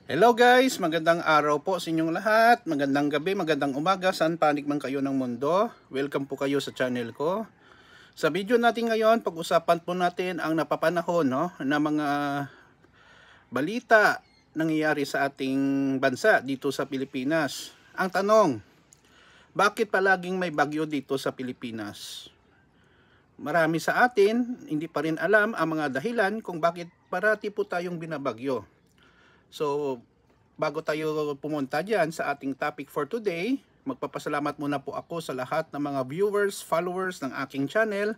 Hello guys, magandang araw po sa inyong lahat, magandang gabi, magandang umaga, saan panig man kayo ng mundo. Welcome po kayo sa channel ko. Sa video natin ngayon, pag-usapan po natin ang napapanahon na mga balita nangyayari sa ating bansa dito sa Pilipinas. Ang tanong, bakit palaging may bagyo dito sa Pilipinas? Marami sa atin, hindi pa rin alam ang mga dahilan kung bakit parati po tayong binabagyo. So, bago tayo pumunta dyan sa ating topic for today, magpapasalamat muna po ako sa lahat ng mga viewers, followers ng aking channel.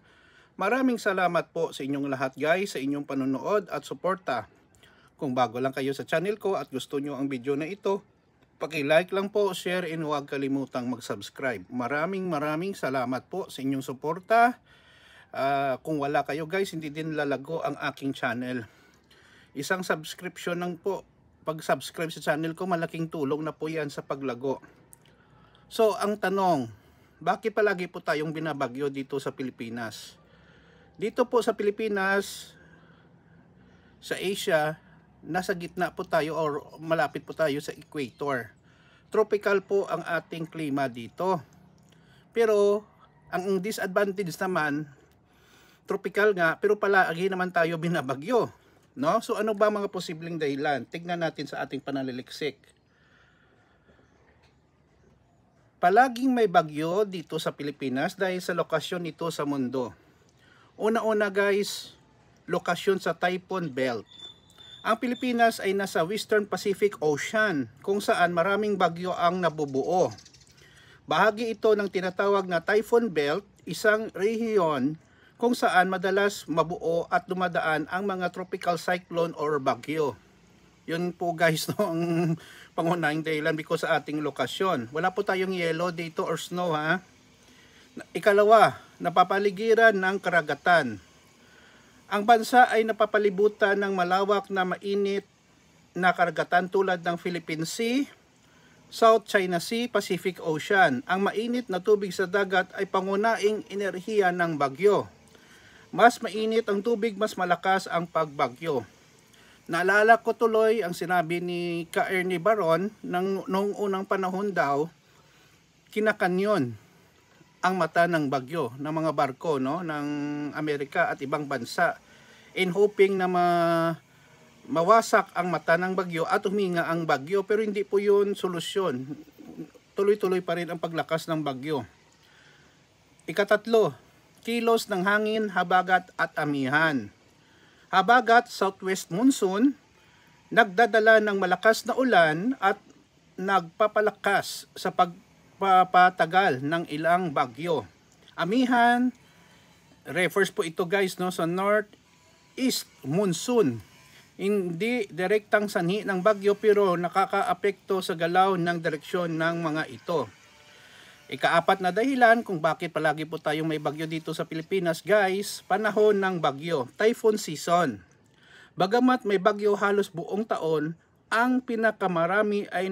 Maraming salamat po sa inyong lahat guys, sa inyong panonood at suporta. Kung bago lang kayo sa channel ko at gusto nyo ang video na ito, paki-like lang po, share, and huwag kalimutang mag-subscribe. Maraming salamat po sa inyong suporta. Kung wala kayo guys, hindi din lalago ang aking channel. Isang subscription lang po, pag-subscribe sa channel ko, malaking tulong na po yan sa paglago. So, ang tanong, bakit palagi po tayong binabagyo dito sa Pilipinas? Dito po sa Pilipinas, sa Asia, nasa gitna po tayo or malapit po tayo sa equator. Tropical po ang ating klima dito. Pero, ang disadvantage naman, tropical nga, pero palagi naman tayo binabagyo. No? So ano ba mga posibleng dahilan? Tignan natin sa ating pananaliksik. Palaging may bagyo dito sa Pilipinas dahil sa lokasyon nito sa mundo. Una-una guys, lokasyon sa Typhoon Belt. Ang Pilipinas ay nasa Western Pacific Ocean kung saan maraming bagyo ang nabubuo. Bahagi ito ng tinatawag na Typhoon Belt, isang rehiyon kung saan madalas mabuo at dumadaan ang mga tropical cyclone or bagyo. Yun po guys ang pangunahing dahilan because sa ating lokasyon. Wala po tayong yellow dito or snow ha. Ikalawa, napapaligiran ng karagatan. Ang bansa ay napapalibutan ng malawak na mainit na karagatan tulad ng Philippine Sea, South China Sea, Pacific Ocean. Ang mainit na tubig sa dagat ay pangunahing enerhiya ng bagyo. Mas mainit ang tubig, mas malakas ang pagbagyo. Naalala ko tuloy ang sinabi ni Ernie Baron noong unang panahon daw, kinakanyon ang mata ng bagyo ng mga barko ng Amerika at ibang bansa in hoping na mawasak ang mata ng bagyo at huminga ang bagyo, pero hindi po yun solusyon. Tuloy-tuloy pa rin ang paglakas ng bagyo. Ikatatlo, kilos ng hangin, habagat at amihan. Habagat, southwest monsoon, nagdadala ng malakas na ulan at nagpapalakas sa pagpapatagal ng ilang bagyo. Amihan, refers po ito guys sa northeast monsoon. Hindi direktang sanhi ng bagyo pero nakakaapekto sa galaw ng direksyon ng mga ito. Ikaapat na dahilan kung bakit palagi po tayong may bagyo dito sa Pilipinas guys, panahon ng bagyo, typhoon season. Bagamat may bagyo halos buong taon, ang pinakamarami ay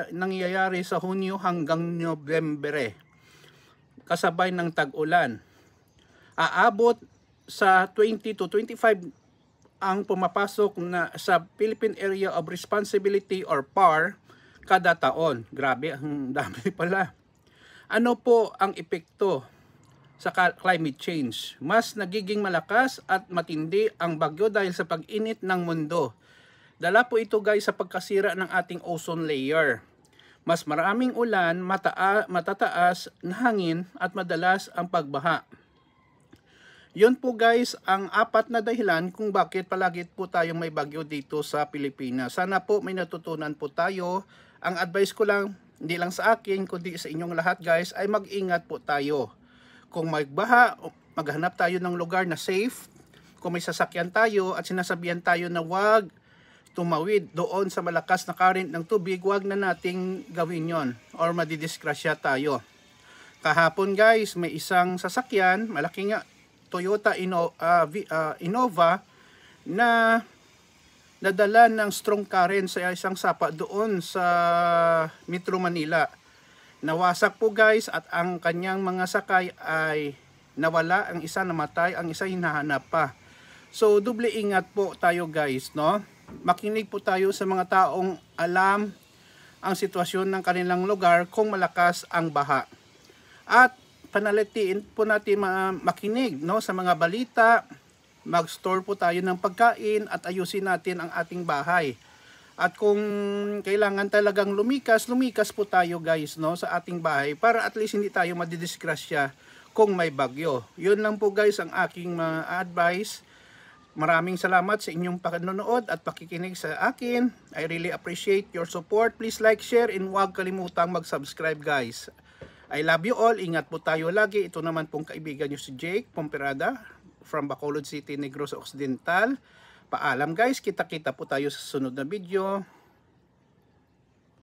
nangyayari sa Hunyo hanggang Nobyembre, kasabay ng tag-ulan. Aabot sa 20 to 25 ang pumapasok na sa Philippine Area of Responsibility or PAR kada taon. Grabe, ang dami pala. Ano po ang epekto sa climate change? Mas nagiging malakas at matindi ang bagyo dahil sa pag-init ng mundo. Dala po ito guys sa pagkasira ng ating ozone layer. Mas maraming ulan, matataas na hangin at madalas ang pagbaha. Yun po guys ang apat na dahilan kung bakit palagi po tayong may bagyo dito sa Pilipinas. Sana po may natutunan po tayo. Ang advice ko lang, hindi lang sa akin, kundi sa inyong lahat guys, ay mag-ingat po tayo. Kung magbaha, maghanap tayo ng lugar na safe. Kung may sasakyan tayo at sinasabihan tayo na wag tumawid doon sa malakas na current ng tubig, wag na nating gawin yon or madidisgrasya tayo. Kahapon guys, may isang sasakyan, malaki nga, Toyota Innova, na nadala ng strong current sa isang sapa doon sa Metro Manila. Nawasak po guys at ang kanyang mga sakay ay nawala, ang isa namatay, ang isa hinahanap pa. So doble ingat po tayo guys Makinig po tayo sa mga taong alam ang sitwasyon ng kanilang lugar kung malakas ang baha. At panalitiin po natin makinig sa mga balita, mag-store po tayo ng pagkain at ayusin natin ang ating bahay. At kung kailangan talagang lumikas po tayo guys sa ating bahay para at least hindi tayo madidisgrasya kung may bagyo. Yun lang po guys ang aking advice. Maraming salamat sa inyong panonood at pakikinig sa akin. I really appreciate your support. Please like, share, and huwag kalimutang mag-subscribe guys. I love you all. Ingat po tayo lagi. Ito naman pong kaibigan nyo si Jake Pomperada from Bacolod City, Negros Occidental. Paalam guys. Kita-kita po tayo sa sunod na video.